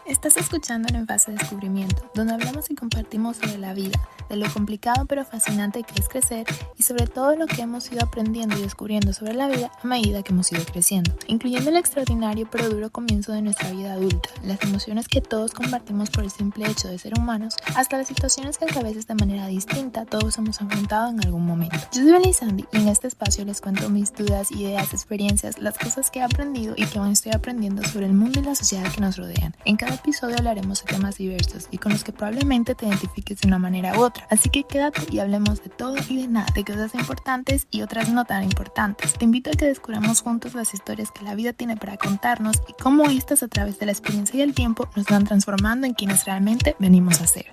Estás escuchando En Fase de Descubrimiento, donde hablamos y compartimos sobre la vida, de lo complicado pero fascinante que es crecer y sobre todo lo que hemos ido aprendiendo y descubriendo sobre la vida a medida que hemos ido creciendo, incluyendo el extraordinario pero duro comienzo de nuestra vida adulta, las emociones que todos compartimos por el simple hecho de ser humanos, hasta las situaciones que a veces de manera distinta todos hemos enfrentado en algún momento. Yo soy Bella Sandy y en este espacio les cuento mis dudas, ideas, experiencias, las cosas que he aprendido y que aún estoy aprendiendo sobre el mundo y la sociedad que nos rodean. En cada episodio hablaremos de temas diversos y con los que probablemente te identifiques de una manera u otra, así que quédate y hablemos de todo y de nada, de cosas importantes y otras no tan importantes. Te invito a que descubramos juntos las historias que la vida tiene para contarnos y cómo estas a través de la experiencia y el tiempo nos van transformando en quienes realmente venimos a ser.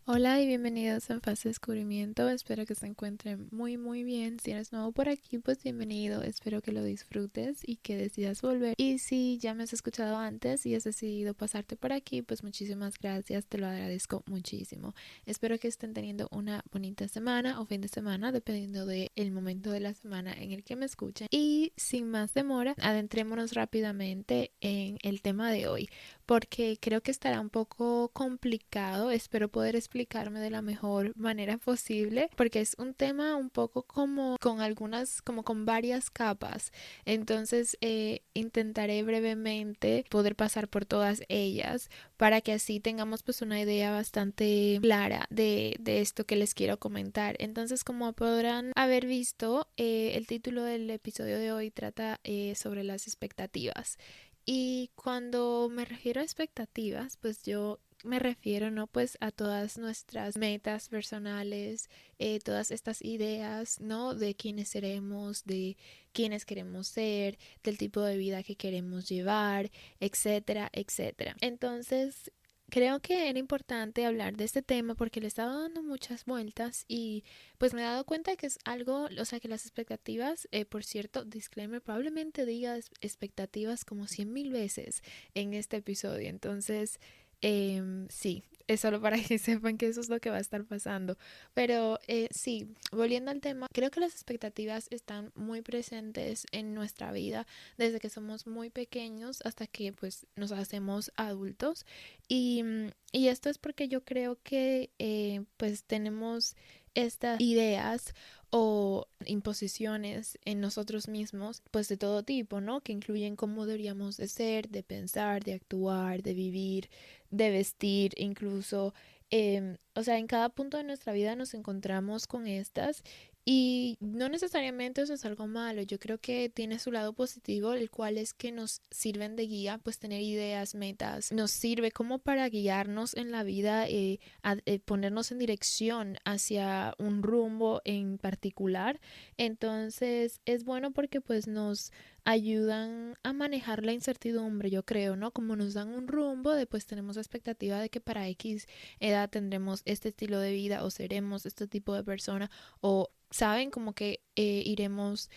Hola y bienvenidos a En Fase de Descubrimiento, espero que se encuentren muy bien. Si eres nuevo por aquí, pues bienvenido, espero que lo disfrutes y que decidas volver. Y si ya me has escuchado antes y has decidido pasarte por aquí, pues muchísimas gracias, te lo agradezco muchísimo. Espero que estén teniendo una bonita semana o fin de semana, dependiendo del momento de la semana en el que me escuchen. Y sin más demora, adentrémonos rápidamente en el tema de hoy, porque creo que estará un poco complicado, espero poder explicarme de la mejor manera posible, porque es un tema un poco como con varias capas, entonces intentaré brevemente poder pasar por todas ellas para que así tengamos pues una idea bastante clara de esto que les quiero comentar. Entonces, como podrán haber visto, el título del episodio de hoy trata sobre las expectativas. Y cuando me refiero a expectativas, pues yo me refiero, ¿no? Pues a todas nuestras metas personales, todas estas ideas, ¿no? De quiénes seremos, de quiénes queremos ser, del tipo de vida que queremos llevar, etcétera, etcétera. Entonces, creo que era importante hablar de este tema porque le estaba dando muchas vueltas y pues me he dado cuenta que es algo, o sea que las expectativas, por cierto, disclaimer, probablemente diga expectativas como 100,000 veces en este episodio, entonces sí, es solo para que sepan que eso es lo que va a estar pasando. Pero sí, volviendo al tema, creo que las expectativas están muy presentes en nuestra vida desde que somos muy pequeños hasta que pues nos hacemos adultos. Y esto es porque yo creo que pues tenemos estas ideas o imposiciones en nosotros mismos, pues de todo tipo, ¿no? Que incluyen cómo deberíamos de ser, de pensar, de actuar, de vivir, de vestir, incluso, o sea, en cada punto de nuestra vida nos encontramos con estas y no necesariamente eso es algo malo. Yo creo que tiene su lado positivo, el cual es que nos sirven de guía, pues tener ideas, metas, nos sirve como para guiarnos en la vida, ponernos en dirección hacia un rumbo en particular. Entonces es bueno porque pues nos ayudan a manejar la incertidumbre, yo creo, ¿no? Como nos dan un rumbo, después tenemos la expectativa de que para X edad tendremos este estilo de vida o seremos este tipo de persona o, ¿saben? Como que iremos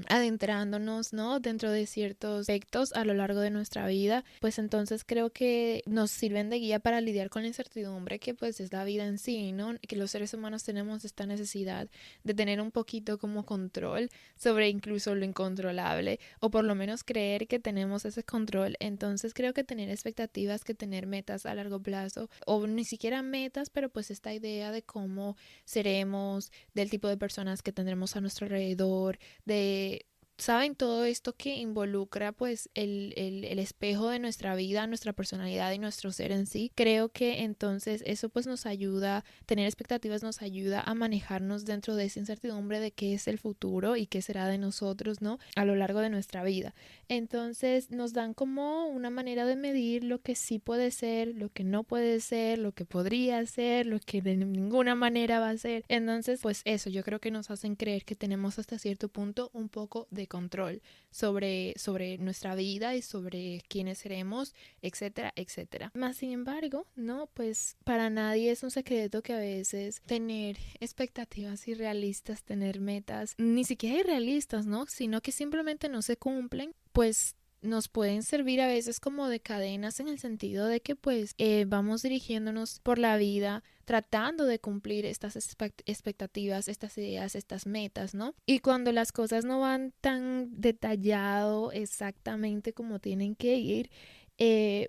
adentrándonos, ¿no? Dentro de ciertos aspectos a lo largo de nuestra vida, pues entonces creo que nos sirven de guía para lidiar con la incertidumbre que pues es la vida en sí, ¿no? Que los seres humanos tenemos esta necesidad de tener un poquito como control sobre incluso lo incontrolable o por lo menos creer que tenemos ese control. Entonces creo que tener expectativas, que tener metas a largo plazo o ni siquiera metas, pero pues esta idea de cómo seremos, del tipo de personas que tendremos a nuestro alrededor, de, ¿saben? Todo esto que involucra pues el espejo de nuestra vida, nuestra personalidad y nuestro ser en sí. Creo que entonces eso pues nos ayuda, tener expectativas nos ayuda a manejarnos dentro de esa incertidumbre de qué es el futuro y qué será de nosotros, ¿no? A lo largo de nuestra vida. Entonces nos dan como una manera de medir lo que sí puede ser, lo que no puede ser, lo que podría ser, lo que de ninguna manera va a ser. Entonces pues eso, yo creo que nos hacen creer que tenemos hasta cierto punto un poco de control sobre nuestra vida y sobre quiénes seremos, etcétera, etcétera. Más sin embargo, no, pues para nadie es un secreto que a veces tener expectativas irrealistas, tener metas, ni siquiera irrealistas, ¿no? Sino que simplemente no se cumplen, pues nos pueden servir a veces como de cadenas en el sentido de que pues vamos dirigiéndonos por la vida tratando de cumplir estas expectativas, estas ideas, estas metas, ¿no? Y cuando las cosas no van tan detallado exactamente como tienen que ir,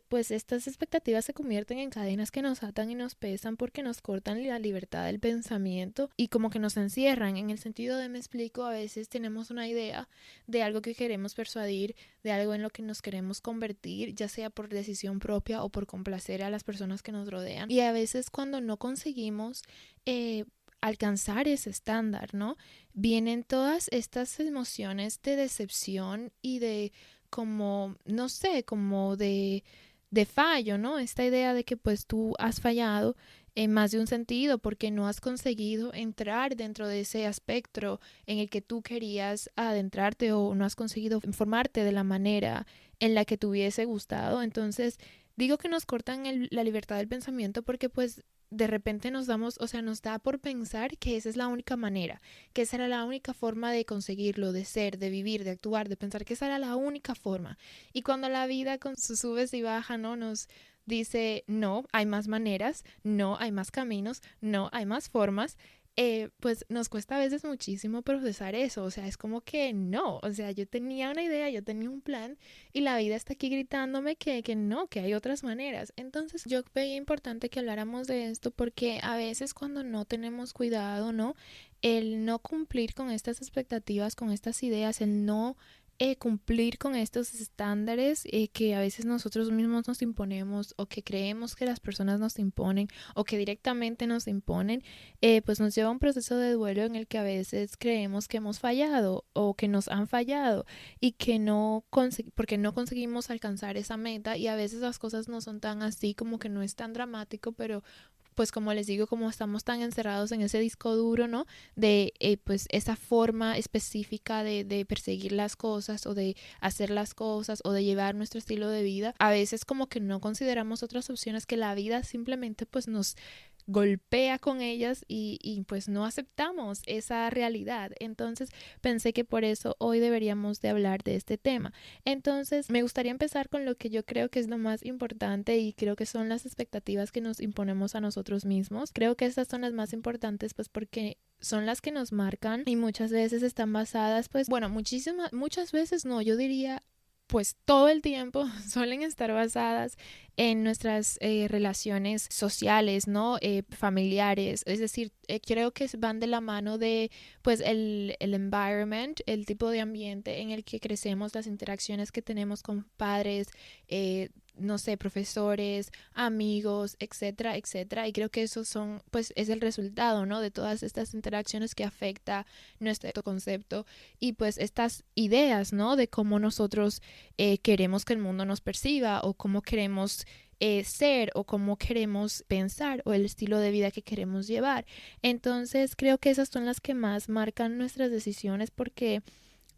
pues estas expectativas se convierten en cadenas que nos atan y nos pesan porque nos cortan la libertad del pensamiento y como que nos encierran en el sentido de, me explico, a veces tenemos una idea de algo que queremos persuadir, de algo en lo que nos queremos convertir, ya sea por decisión propia o por complacer a las personas que nos rodean, y a veces cuando no conseguimos alcanzar ese estándar, ¿no? Vienen todas estas emociones de decepción y de como, no sé, como de fallo, ¿no? Esta idea de que pues tú has fallado en más de un sentido porque no has conseguido entrar dentro de ese espectro en el que tú querías adentrarte o no has conseguido informarte de la manera en la que te hubiese gustado. Entonces, digo que nos cortan la libertad del pensamiento porque pues de repente nos damos, o sea, nos da por pensar que esa es la única manera, que esa era la única forma de conseguirlo, de ser, de vivir, de actuar, de pensar que esa era la única forma. Y cuando la vida con sus subes y bajas, ¿no? Nos dice, no, hay más maneras, no, hay más caminos, no, hay más formas. Pues nos cuesta a veces muchísimo procesar eso, o sea, es como que no, o sea, yo tenía una idea, yo tenía un plan y la vida está aquí gritándome que no, que hay otras maneras. Entonces yo veía importante que habláramos de esto porque a veces cuando no tenemos cuidado, ¿no? El no cumplir con estas expectativas, con estas ideas, el no cumplir con estos estándares que a veces nosotros mismos nos imponemos o que creemos que las personas nos imponen o que directamente nos imponen, pues nos lleva a un proceso de duelo en el que a veces creemos que hemos fallado o que nos han fallado y que porque no conseguimos alcanzar esa meta, y a veces las cosas no son tan así, como que no es tan dramático, pero pues como les digo, como estamos tan encerrados en ese disco duro, ¿no? De pues esa forma específica de perseguir las cosas o de hacer las cosas o de llevar nuestro estilo de vida, a veces como que no consideramos otras opciones, que la vida simplemente pues nos golpea con ellas y pues no aceptamos esa realidad. Entonces pensé que por eso hoy deberíamos de hablar de este tema. Entonces me gustaría empezar con lo que yo creo que es lo más importante y creo que son las expectativas que nos imponemos a nosotros mismos. Creo que estas son las más importantes pues porque son las que nos marcan y muchas veces están basadas pues, bueno, muchas veces no, yo diría pues todo el tiempo suelen estar basadas en nuestras relaciones sociales, ¿no? Familiares, es decir, creo que van de la mano de pues el environment, el tipo de ambiente en el que crecemos, las interacciones que tenemos con padres, no sé, profesores, amigos, etcétera, etcétera. Y creo que eso pues es el resultado, ¿no? De todas estas interacciones que afecta nuestro concepto y pues estas ideas, ¿no? De cómo nosotros queremos que el mundo nos perciba o cómo queremos ser o cómo queremos pensar o el estilo de vida que queremos llevar. Entonces creo que esas son las que más marcan nuestras decisiones porque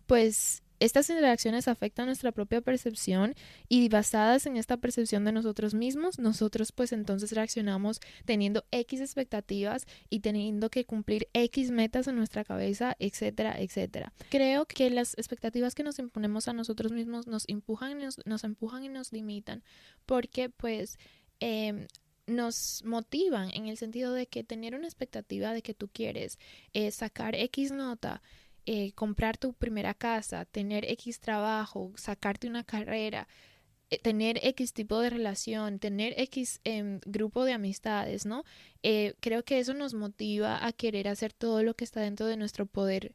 pues estas interacciones afectan nuestra propia percepción y basadas en esta percepción de nosotros mismos, nosotros pues entonces reaccionamos teniendo X expectativas y teniendo que cumplir X metas en nuestra cabeza, etcétera, etcétera. Creo que las expectativas que nos imponemos a nosotros mismos nos empujan y nos limitan porque pues nos motivan en el sentido de que tener una expectativa de que tú quieres sacar X nota, comprar tu primera casa, tener X trabajo, sacarte una carrera, tener X tipo de relación, tener X grupo de amistades, ¿no? Creo que eso nos motiva a querer hacer todo lo que está dentro de nuestro poder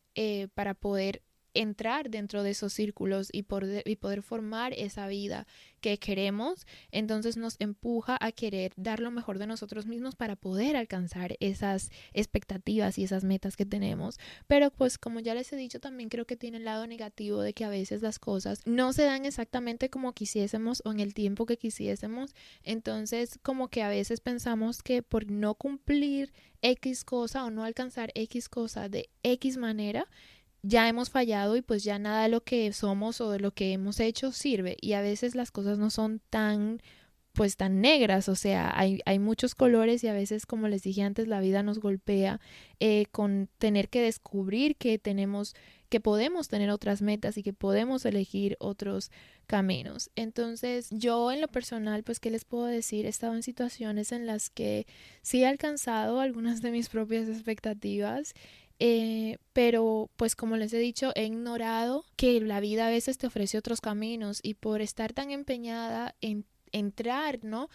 para poder entrar dentro de esos círculos y poder formar esa vida que queremos. Entonces nos empuja a querer dar lo mejor de nosotros mismos para poder alcanzar esas expectativas y esas metas que tenemos. Pero pues como ya les he dicho, también creo que tiene el lado negativo de que a veces las cosas no se dan exactamente como quisiésemos o en el tiempo que quisiésemos. Entonces como que a veces pensamos que por no cumplir X cosa o no alcanzar X cosa de X manera, ya hemos fallado y pues ya nada de lo que somos o de lo que hemos hecho sirve, y a veces las cosas no son tan pues tan negras, o sea, hay muchos colores y a veces, como les dije antes, la vida nos golpea con tener que descubrir que podemos tener otras metas y que podemos elegir otros caminos. Entonces, yo en lo personal, pues, ¿qué les puedo decir? He estado en situaciones en las que sí he alcanzado algunas de mis propias expectativas. Pero pues como les he dicho, he ignorado que la vida a veces te ofrece otros caminos y por estar tan empeñada en entrar, ¿no?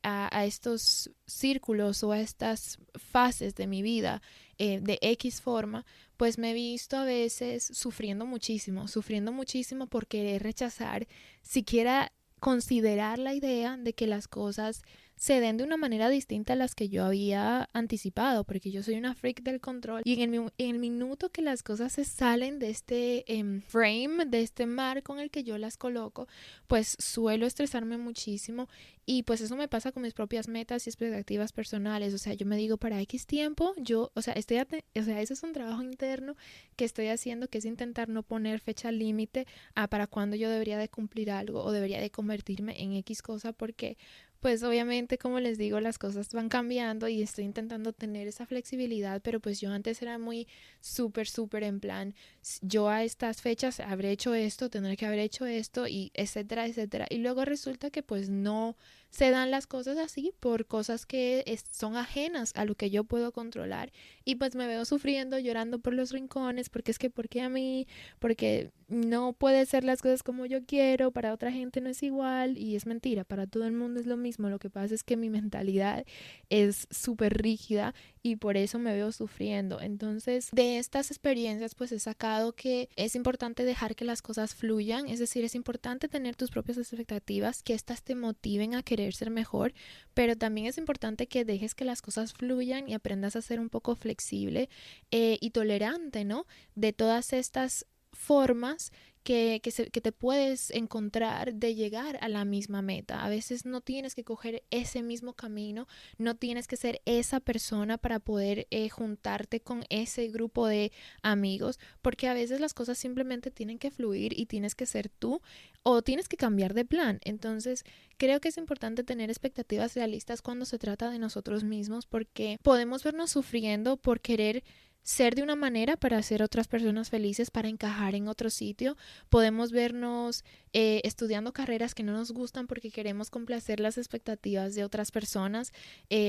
A estos círculos o a estas fases de mi vida de X forma, pues me he visto a veces sufriendo muchísimo por querer rechazar, siquiera considerar la idea de que las cosas se den de una manera distinta a las que yo había anticipado, porque yo soy una freak del control y en el minuto que las cosas se salen de este frame, de este marco en el que yo las coloco, pues suelo estresarme muchísimo y pues eso me pasa con mis propias metas y expectativas personales. O sea, yo me digo para X tiempo, o sea, ese es un trabajo interno que estoy haciendo, que es intentar no poner fecha límite a para cuándo yo debería de cumplir algo o debería de convertirme en X cosa, porque pues obviamente, como les digo, las cosas van cambiando y estoy intentando tener esa flexibilidad, pero pues yo antes era muy súper en plan, yo a estas fechas habré hecho esto, tendré que haber hecho esto y etcétera, etcétera. Y luego resulta que pues no se dan las cosas así por cosas que son ajenas a lo que yo puedo controlar y pues me veo sufriendo, llorando por los rincones, porque es que, ¿por qué a mí? Porque no puede ser las cosas como yo quiero, para otra gente no es igual y es mentira, para todo el mundo es lo mismo. Lo que pasa es que mi mentalidad es súper rígida y por eso me veo sufriendo. Entonces, de estas experiencias pues he sacado que es importante dejar que las cosas fluyan, es decir, es importante tener tus propias expectativas, que estas te motiven a querer ser mejor, pero también es importante que dejes que las cosas fluyan y aprendas a ser un poco flexible y tolerante, ¿no? De todas estas formas que te puedes encontrar de llegar a la misma meta. A veces no tienes que coger ese mismo camino, no tienes que ser esa persona para poder juntarte con ese grupo de amigos, porque a veces las cosas simplemente tienen que fluir y tienes que ser tú o tienes que cambiar de plan. Entonces, creo que es importante tener expectativas realistas cuando se trata de nosotros mismos, porque podemos vernos sufriendo por querer ser de una manera para hacer otras personas felices, para encajar en otro sitio. Podemos vernos estudiando carreras que no nos gustan porque queremos complacer las expectativas de otras personas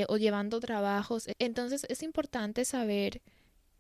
o llevando trabajos. Entonces es importante saber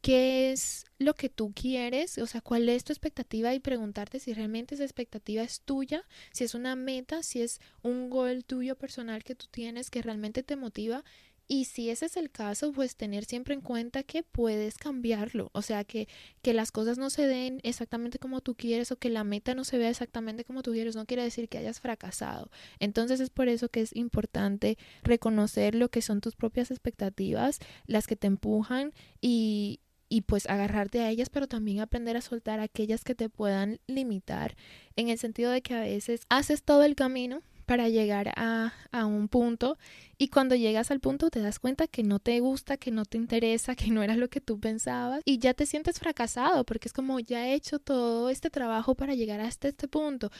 qué es lo que tú quieres, o sea, cuál es tu expectativa y preguntarte si realmente esa expectativa es tuya, si es una meta, si es un goal tuyo personal que tú tienes que realmente te motiva. Y si ese es el caso, pues tener siempre en cuenta que puedes cambiarlo, o sea, que las cosas no se den exactamente como tú quieres o que la meta no se vea exactamente como tú quieres, no quiere decir que hayas fracasado. Entonces es por eso que es importante reconocer lo que son tus propias expectativas, las que te empujan y pues agarrarte a ellas, pero también aprender a soltar aquellas que te puedan limitar, en el sentido de que a veces haces todo el camino para llegar a un punto y cuando llegas al punto te das cuenta que no te gusta, que no te interesa, que no era lo que tú pensabas y ya te sientes fracasado porque es como ya he hecho todo este trabajo para llegar hasta este punto,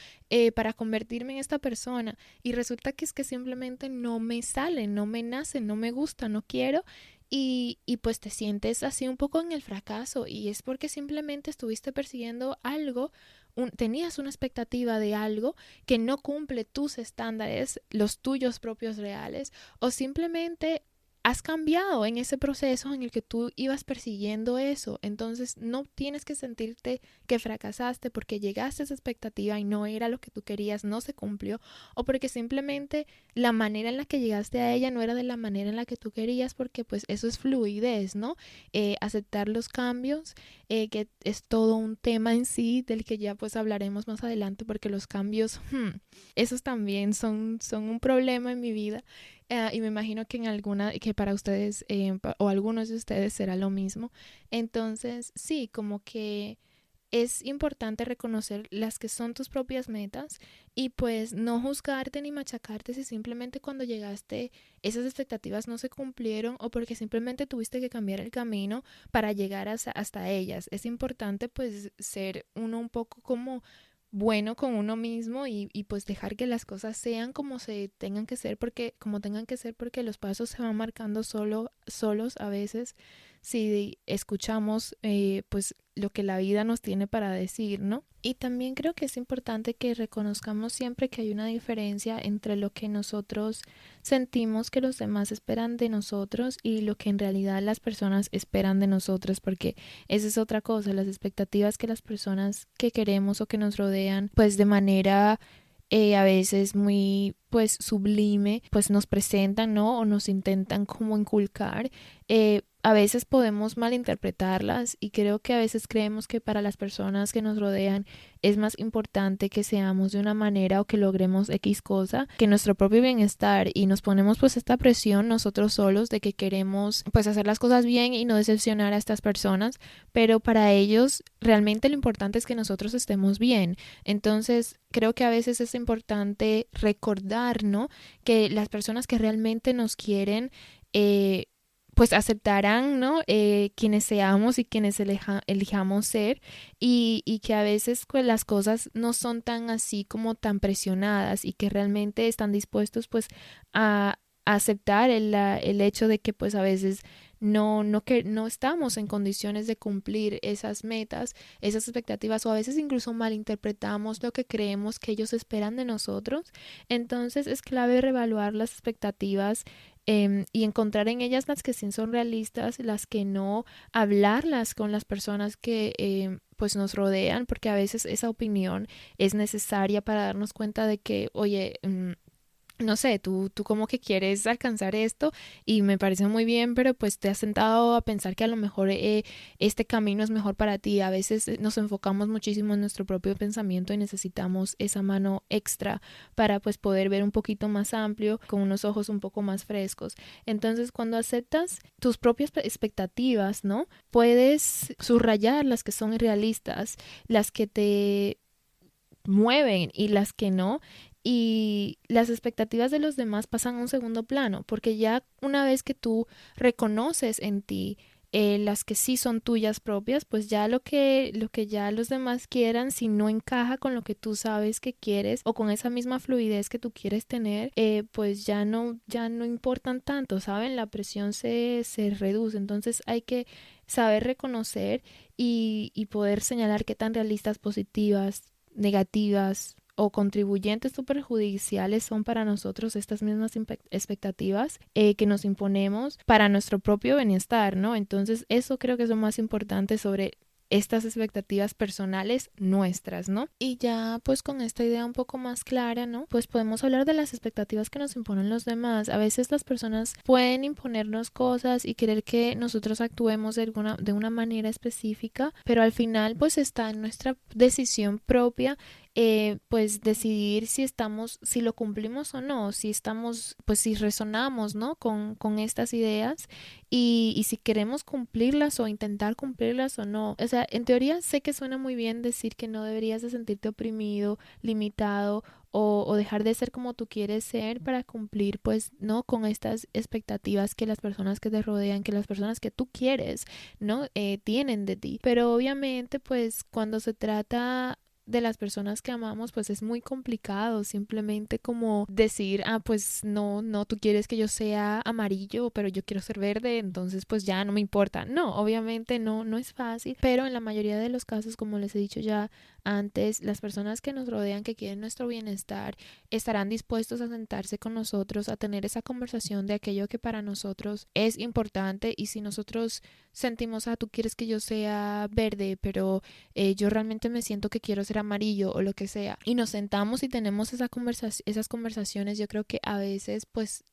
para convertirme en esta persona y resulta que es que simplemente no me sale, no me nace, no me gusta, no quiero. Y pues te sientes así un poco en el fracaso y es porque simplemente estuviste persiguiendo algo, tenías una expectativa de algo que no cumple tus estándares, los tuyos propios reales, o simplemente has cambiado en ese proceso en el que tú ibas persiguiendo eso. Entonces no tienes que sentirte que fracasaste porque llegaste a esa expectativa y no era lo que tú querías, no se cumplió, o porque simplemente la manera en la que llegaste a ella no era de la manera en la que tú querías, porque pues eso es fluidez, ¿no? Aceptar los cambios, que es todo un tema en sí del que ya pues hablaremos más adelante, porque los cambios, esos también son un problema en mi vida. Y me imagino que que para ustedes o algunos de ustedes será lo mismo. Entonces, sí, como que es importante reconocer las que son tus propias metas y pues no juzgarte ni machacarte si simplemente cuando llegaste esas expectativas no se cumplieron o porque simplemente tuviste que cambiar el camino para llegar hasta ellas. Es importante pues ser uno un poco como bueno con uno mismo y pues dejar que las cosas sean como se tengan que ser porque los pasos se van marcando solos a veces si escuchamos pues lo que la vida nos tiene para decir, ¿no? Y también creo que es importante que reconozcamos siempre que hay una diferencia entre lo que nosotros sentimos que los demás esperan de nosotros y lo que en realidad las personas esperan de nosotros, porque esa es otra cosa, las expectativas que las personas que queremos o que nos rodean, pues de manera a veces muy pues sublime, pues nos presentan, ¿no? O nos intentan como inculcar. A veces podemos malinterpretarlas y creo que a veces creemos que para las personas que nos rodean es más importante que seamos de una manera o que logremos X cosa que nuestro propio bienestar y nos ponemos pues esta presión nosotros solos de que queremos pues hacer las cosas bien y no decepcionar a estas personas, pero para ellos realmente lo importante es que nosotros estemos bien. Entonces creo que a veces es importante recordar, ¿no? Que las personas que realmente nos quieren eh, pues aceptarán, ¿no? Quienes seamos y quienes elijamos ser y que a veces pues las cosas no son tan así como tan presionadas y que realmente están dispuestos pues a aceptar el hecho de que pues a veces que no estamos en condiciones de cumplir esas metas, esas expectativas o a veces incluso malinterpretamos lo que creemos que ellos esperan de nosotros. Entonces es clave reevaluar las expectativas y encontrar en ellas las que sí son realistas, las que no, hablarlas con las personas que pues nos rodean, porque a veces esa opinión es necesaria para darnos cuenta de que, oye, no sé, tú como que quieres alcanzar esto y me parece muy bien, pero pues te has sentado a pensar que a lo mejor este camino es mejor para ti. A veces nos enfocamos muchísimo en nuestro propio pensamiento y necesitamos esa mano extra para pues poder ver un poquito más amplio, con unos ojos un poco más frescos. Entonces, cuando aceptas tus propias expectativas, ¿no? Puedes subrayar las que son irrealistas, las que te mueven y las que no. Y las expectativas de los demás pasan a un segundo plano, porque ya una vez que tú reconoces en ti las que sí son tuyas propias, pues ya lo que ya los demás quieran, si no encaja con lo que tú sabes que quieres o con esa misma fluidez que tú quieres tener, pues ya no importan tanto, ¿saben? La presión se reduce. Entonces hay que saber reconocer y poder señalar qué tan realistas, positivas, negativas o contribuyentes o perjudiciales son para nosotros estas mismas expectativas que nos imponemos para nuestro propio bienestar, ¿no? Entonces eso creo que es lo más importante sobre estas expectativas personales nuestras, ¿no? Y ya pues con esta idea un poco más clara, ¿no? Pues podemos hablar de las expectativas que nos imponen los demás. A veces las personas pueden imponernos cosas y querer que nosotros actuemos de una manera específica, pero al final pues está en nuestra decisión propia pues decidir si lo cumplimos o no, si estamos, pues si resonamos, ¿no? Con estas ideas y si queremos cumplirlas o intentar cumplirlas o no. O sea, en teoría sé que suena muy bien decir que no deberías de sentirte oprimido, limitado o dejar de ser como tú quieres ser para cumplir, pues, ¿no? Con estas expectativas que las personas que te rodean, que las personas que tú quieres, ¿no? Tienen de ti. Pero obviamente, pues, cuando se trata de las personas que amamos, pues es muy complicado simplemente como decir, ah, pues no, tú quieres que yo sea amarillo, pero yo quiero ser verde, entonces pues ya no me importa. No, obviamente no es fácil, pero en la mayoría de los casos, como les he dicho ya antes, las personas que nos rodean, que quieren nuestro bienestar, estarán dispuestos a sentarse con nosotros, a tener esa conversación de aquello que para nosotros es importante y si nosotros sentimos, ah, tú quieres que yo sea verde, pero yo realmente me siento que quiero ser amarillo o lo que sea. Y nos sentamos y tenemos esas conversaciones. Yo creo que a veces pues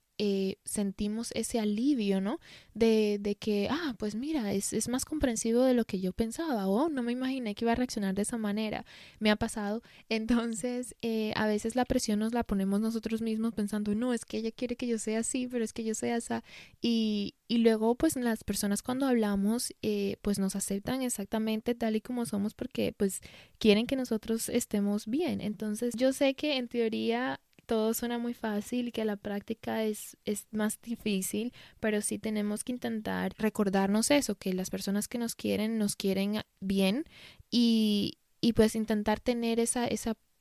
sentimos ese alivio, ¿no? De que, ah, pues mira, es más comprensivo de lo que yo pensaba o no me imaginé que iba a reaccionar de esa manera. Me ha pasado. Entonces, a veces la presión nos la ponemos nosotros mismos pensando, no, es que ella quiere que yo sea así, pero es que yo sea esa. Y luego, pues las personas cuando hablamos, pues nos aceptan exactamente tal y como somos porque pues quieren que nosotros estemos bien. Entonces, yo sé que en teoría todo suena muy fácil y que la práctica es más difícil, pero sí tenemos que intentar recordarnos eso, que las personas que nos quieren bien y pues intentar tener esa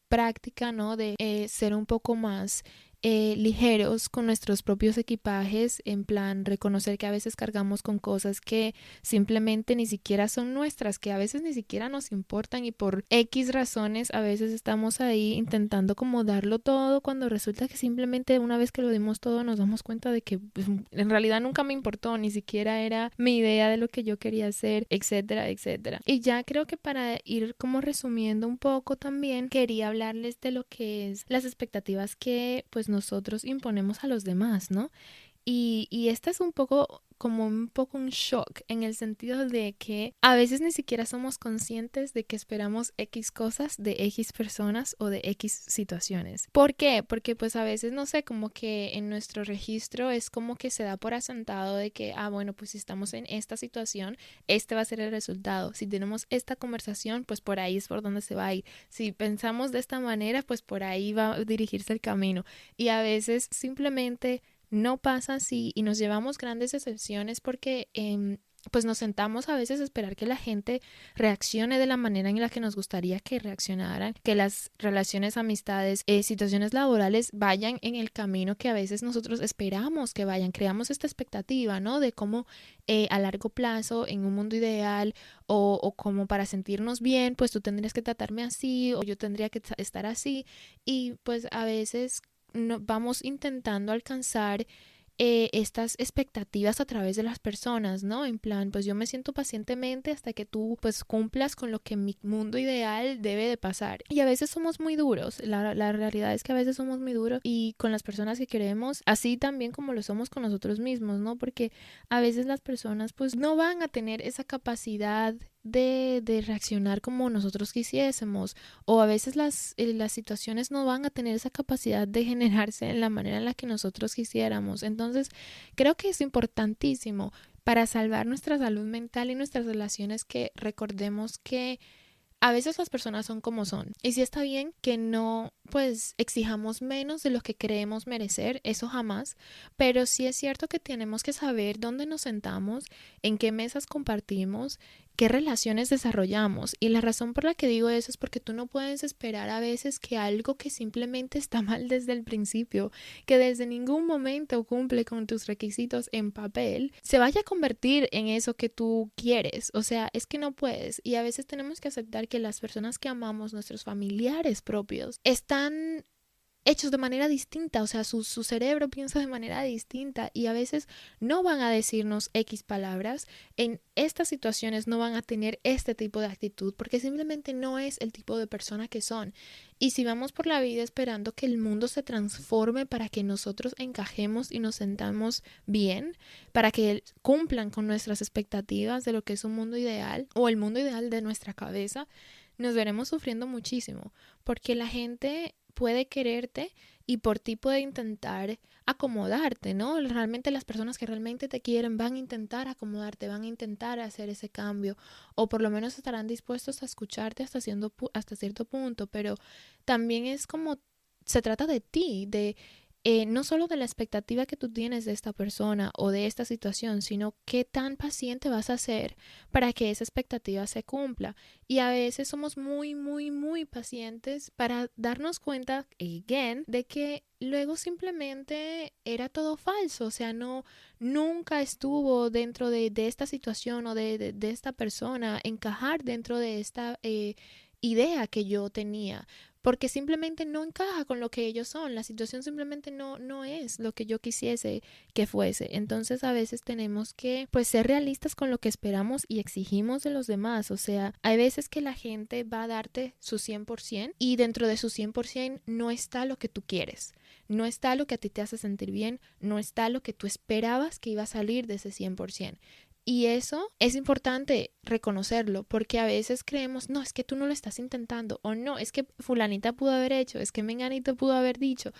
práctica, ¿no? De ser un poco más ligeros con nuestros propios equipajes, en plan reconocer que a veces cargamos con cosas que simplemente ni siquiera son nuestras, que a veces ni siquiera nos importan y por X razones a veces estamos ahí intentando como darlo todo cuando resulta que simplemente una vez que lo dimos todo nos damos cuenta de que pues, en realidad nunca me importó, ni siquiera era mi idea de lo que yo quería hacer, etcétera, etcétera. Y ya creo que para ir como resumiendo un poco también quería hablarles de lo que es las expectativas que pues nosotros imponemos a los demás, ¿no? Y esta es un poco como un poco un shock en el sentido de que a veces ni siquiera somos conscientes de que esperamos X cosas de X personas o de X situaciones. ¿Por qué? Porque pues a veces no sé, como que en nuestro registro es como que se da por asentado de que, bueno, pues si estamos en esta situación, este va a ser el resultado. Si tenemos esta conversación, pues por ahí es por donde se va a ir. Si pensamos de esta manera, pues por ahí va a dirigirse el camino. Y a veces simplemente no pasa así y nos llevamos grandes decepciones porque pues nos sentamos a veces a esperar que la gente reaccione de la manera en la que nos gustaría que reaccionaran, que las relaciones, amistades, situaciones laborales vayan en el camino que a veces nosotros esperamos que vayan. Creamos esta expectativa, ¿no? De cómo a largo plazo, en un mundo ideal o como para sentirnos bien, pues tú tendrías que tratarme así o yo tendría que estar así y pues a veces no, vamos intentando alcanzar estas expectativas a través de las personas, ¿no? En plan, pues yo me siento pacientemente hasta que tú pues cumplas con lo que mi mundo ideal debe de pasar. Y a veces somos muy duros, la realidad es que a veces somos muy duros y con las personas que queremos, así también como lo somos con nosotros mismos, ¿no? Porque a veces las personas pues no van a tener esa capacidad de reaccionar como nosotros quisiésemos o a veces las situaciones no van a tener esa capacidad de generarse en la manera en la que nosotros quisiéramos. Entonces, creo que es importantísimo para salvar nuestra salud mental y nuestras relaciones que recordemos que a veces las personas son como son y sí está bien que no pues exijamos menos de lo que creemos merecer, eso jamás, pero sí es cierto que tenemos que saber dónde nos sentamos, en qué mesas compartimos, qué relaciones desarrollamos y la razón por la que digo eso es porque tú no puedes esperar a veces que algo que simplemente está mal desde el principio, que desde ningún momento cumple con tus requisitos en papel, se vaya a convertir en eso que tú quieres, o sea, es que no puedes y a veces tenemos que aceptar que las personas que amamos, nuestros familiares propios, están hechos de manera distinta, o sea, su cerebro piensa de manera distinta y a veces no van a decirnos X palabras, en estas situaciones no van a tener este tipo de actitud porque simplemente no es el tipo de persona que son. Y si vamos por la vida esperando que el mundo se transforme para que nosotros encajemos y nos sentamos bien, para que cumplan con nuestras expectativas de lo que es un mundo ideal o el mundo ideal de nuestra cabeza, nos veremos sufriendo muchísimo porque la gente puede quererte y por ti puede intentar acomodarte, ¿no? Realmente las personas que realmente te quieren van a intentar acomodarte, van a intentar hacer ese cambio o por lo menos estarán dispuestos a escucharte hasta cierto punto, pero también es como se trata de ti, de no solo de la expectativa que tú tienes de esta persona o de esta situación, sino qué tan paciente vas a ser para que esa expectativa se cumpla. Y a veces somos muy, muy, muy pacientes para darnos cuenta, again, de que luego simplemente era todo falso, o sea, nunca estuvo dentro de esta situación o de esta persona, encajar dentro de esta idea que yo tenía porque simplemente no encaja con lo que ellos son, la situación simplemente no es lo que yo quisiese que fuese. Entonces a veces tenemos que pues ser realistas con lo que esperamos y exigimos de los demás, o sea, hay veces que la gente va a darte su 100% y dentro de su 100% no está lo que tú quieres, no está lo que a ti te hace sentir bien, no está lo que tú esperabas que iba a salir de ese 100%. Y eso es importante reconocerlo porque a veces creemos, no, es que tú no lo estás intentando o no, es que fulanita pudo haber hecho, es que menganito pudo haber dicho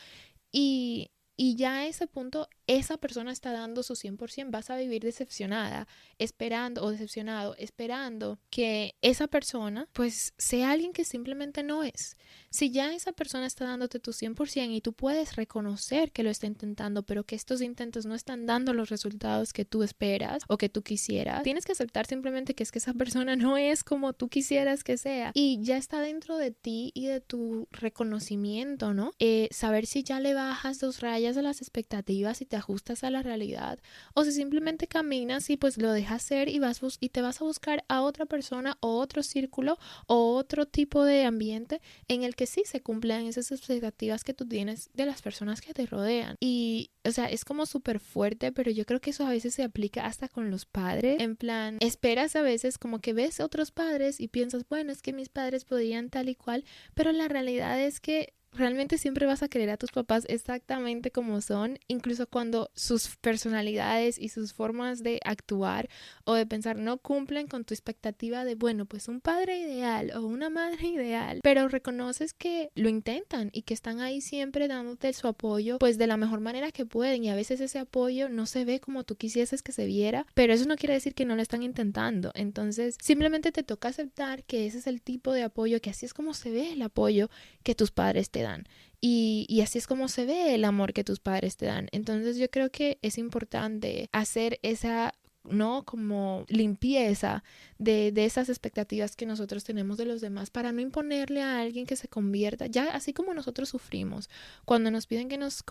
y ya a ese punto esa persona está dando su 100%, vas a vivir decepcionada, esperando o decepcionado, esperando que esa persona pues sea alguien que simplemente no es. Si ya esa persona está dándote tu 100% y tú puedes reconocer que lo está intentando, pero que estos intentos no están dando los resultados que tú esperas o que tú quisieras, tienes que aceptar simplemente que es que esa persona no es como tú quisieras que sea, y ya está dentro de ti y de tu reconocimiento, ¿no? Saber si ya le bajas 2 rayas a las expectativas y te ajustas a la realidad, o si simplemente caminas y pues lo dejas ser y y te vas a buscar a otra persona o otro círculo o otro tipo de ambiente en el que sí se cumplan esas expectativas que tú tienes de las personas que te rodean. Y, o sea, es como súper fuerte, pero yo creo que eso a veces se aplica hasta con los padres. En plan, esperas a veces como que ves a otros padres y piensas, bueno, es que mis padres podrían tal y cual, pero la realidad es que realmente siempre vas a querer a tus papás exactamente como son, incluso cuando sus personalidades y sus formas de actuar o de pensar no cumplen con tu expectativa de, bueno, pues un padre ideal o una madre ideal, pero reconoces que lo intentan y que están ahí siempre dándote su apoyo, pues de la mejor manera que pueden, y a veces ese apoyo no se ve como tú quisieses que se viera, pero eso no quiere decir que no lo están intentando. Entonces simplemente te toca aceptar que ese es el tipo de apoyo, que así es como se ve el apoyo que tus padres te dan. Y así es como se ve el amor que tus padres te dan. Entonces yo creo que es importante hacer esa, ¿no? Como limpieza de esas expectativas que nosotros tenemos de los demás, para no imponerle a alguien que se convierta, ya así como nosotros sufrimos cuando nos piden que nos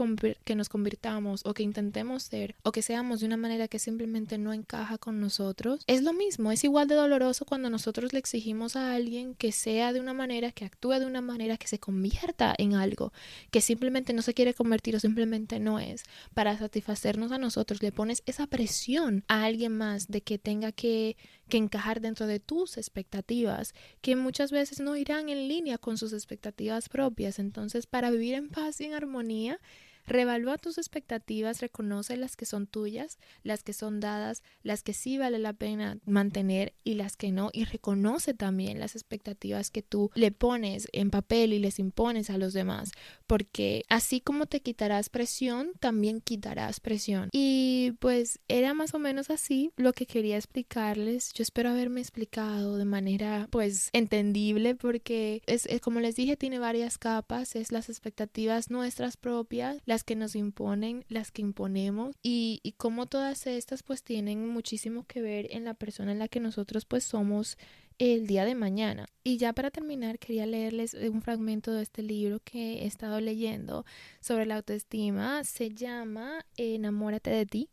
convirtamos o que intentemos ser o que seamos de una manera que simplemente no encaja con nosotros. Es lo mismo, es igual de doloroso cuando nosotros le exigimos a alguien que sea de una manera, que actúe de una manera, que se convierta en algo que simplemente no se quiere convertir o simplemente no es. Para satisfacernos a nosotros le pones esa presión a alguien más de que tenga que encajar dentro de tus expectativas, que muchas veces no irán en línea con sus expectativas propias. Entonces, para vivir en paz y en armonía, reevalúa tus expectativas, reconoce las que son tuyas, las que son dadas, las que sí vale la pena mantener y las que no, y reconoce también las expectativas que tú le pones en papel y les impones a los demás, porque así como te quitarás presión, también quitarás presión. Y pues era más o menos así lo que quería explicarles. Yo espero haberme explicado de manera pues entendible, porque es como les dije, tiene varias capas. Es las expectativas nuestras propias, las que nos imponen, las que imponemos, y cómo todas estas pues tienen muchísimo que ver en la persona en la que nosotros pues somos el día de mañana. Y ya para terminar, quería leerles un fragmento de este libro que he estado leyendo sobre la autoestima. Se llama Enamórate de ti.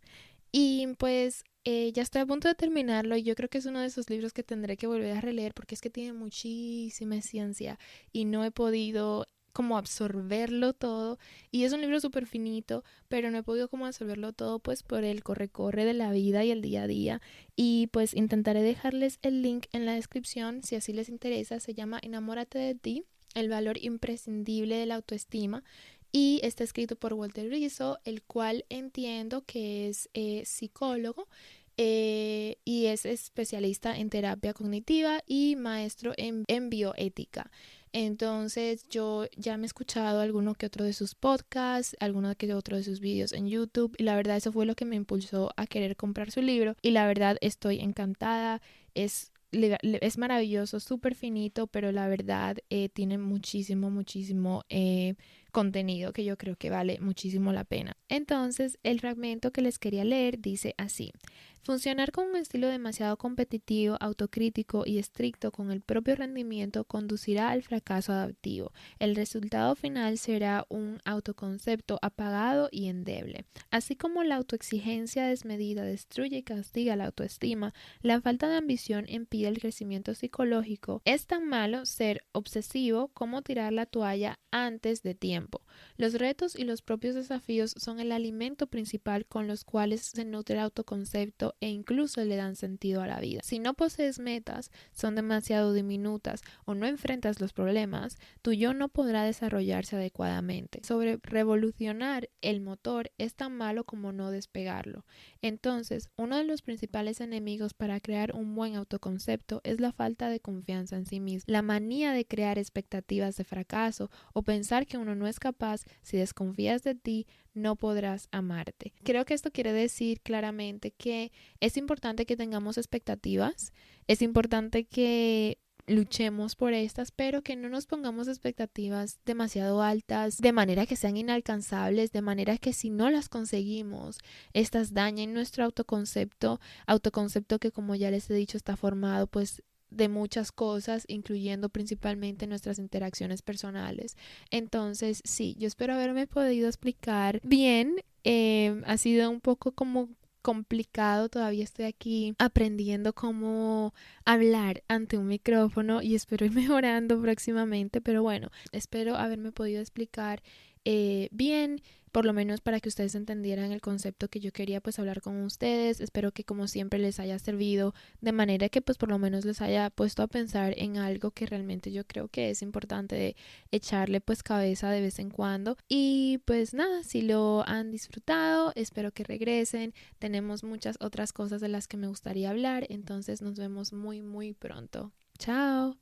Y pues ya estoy a punto de terminarlo, y yo creo que es uno de esos libros que tendré que volver a releer, porque es que tiene muchísima ciencia y no he podido como absorberlo todo, y es un libro súper finito, pero no he podido como absorberlo todo pues por el corre-corre de la vida y el día a día. Y pues intentaré dejarles el link en la descripción si así les interesa. Se llama Enamórate de ti, el valor imprescindible de la autoestima, y está escrito por Walter Rizzo, el cual entiendo que es psicólogo, y es especialista en terapia cognitiva y maestro en bioética. Entonces yo ya me he escuchado alguno que otro de sus podcasts, alguno que otro de sus vídeos en YouTube, y la verdad eso fue lo que me impulsó a querer comprar su libro, y la verdad estoy encantada. Es maravilloso, súper finito, pero la verdad tiene muchísimo contenido que yo creo que vale muchísimo la pena. Entonces, el fragmento que les quería leer dice así: funcionar con un estilo demasiado competitivo, autocrítico y estricto con el propio rendimiento conducirá al fracaso adaptivo. El resultado final será un autoconcepto apagado y endeble. Así como la autoexigencia desmedida destruye y castiga la autoestima, la falta de ambición impide el crecimiento psicológico. Es tan malo ser obsesivo como tirar la toalla antes de tiempo. Los retos y los propios desafíos son el alimento principal con los cuales se nutre el autoconcepto e incluso le dan sentido a la vida. Si no posees metas, son demasiado diminutas o no enfrentas los problemas, tu yo no podrá desarrollarse adecuadamente. Sobre revolucionar el motor es tan malo como no despegarlo. Entonces, uno de los principales enemigos para crear un buen autoconcepto es la falta de confianza en sí mismo, la manía de crear expectativas de fracaso o pensar que uno no es capaz capaz, si desconfías de ti, no podrás amarte. Creo que esto quiere decir claramente que es importante que tengamos expectativas, es importante que luchemos por estas, pero que no nos pongamos expectativas demasiado altas, de manera que sean inalcanzables, de manera que si no las conseguimos, estas dañen nuestro autoconcepto que, como ya les he dicho, está formado pues de muchas cosas, incluyendo principalmente nuestras interacciones personales. Entonces, sí, yo espero haberme podido explicar bien. Ha sido un poco como complicado, todavía estoy aquí aprendiendo cómo hablar ante un micrófono y espero ir mejorando próximamente, pero bueno, espero haberme podido explicar bien, por lo menos para que ustedes entendieran el concepto que yo quería pues hablar con ustedes. Espero que como siempre les haya servido, de manera que pues por lo menos les haya puesto a pensar en algo que realmente yo creo que es importante de echarle pues cabeza de vez en cuando. Y pues nada, si lo han disfrutado, espero que regresen. Tenemos muchas otras cosas de las que me gustaría hablar, entonces nos vemos muy pronto. Chao.